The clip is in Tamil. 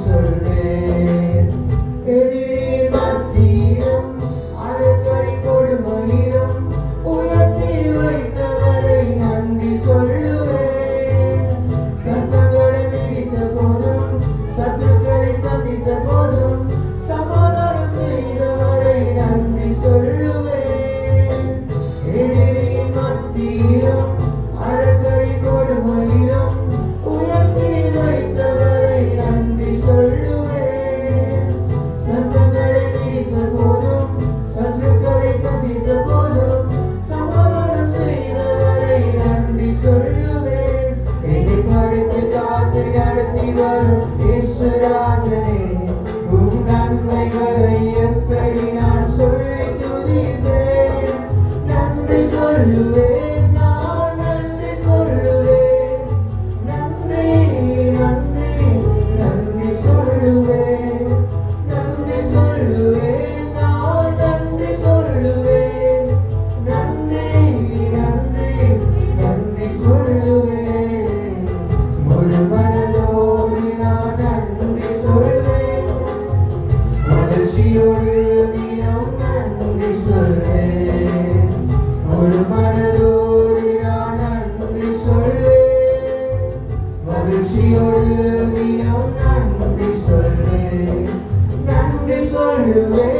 சொல்வேன். எதிரின் மத்தியிலும் அழுக்கரின் கொடுமையிலும் உயர்த்தி வைத்தவரை நன்றி சொல்லுவேன். சட்டங்களை மிதித்த போதும் சத்துருக்களை சந்தித்த போதும் சமாதானம் செய்தவரை நன்றி சொல்லுவேன். எதிரின் மத்தியிலும் அழுக்கரின் கொடுமையிலும் உயர்த்தி வைத்தவரை நன்றி சொல்லுவேன். சட்டங்களை மிதித்த போதும் சத்துருக்களை சந்தித்த போதும் சமாதானம் செய்தவரை நன்றி சொல்லுவேன். என்னை படுத்து காத்து நடத்தி வரும் இயேசுராஜனே, உம் நன்மைகளை எப்படி நான் சொல்லி துதிப்பேன். நன்றி சொல்லுவேன், நான் நன்றி சொல்லுவேன். நன்றி நன்றி நன்றி சொல்லுவேன். நன்றி சொல்லுவேன், நான் நன்றி சொல்லுவேன். நன்றி நன்றி நன்றி சொல்லுவேன். முழு மனதோடு நான் நன்றி சொல்வேன். மகிழ்ச்சியோடு தினம் நன்றி சொல்வேன். முழு மனதோடு நான் நன்றி சொல்வேன். மகிழ்ச்சியோடு தினம் நன்றி சொல்வேன். நன்றி சொல்லுவேன்.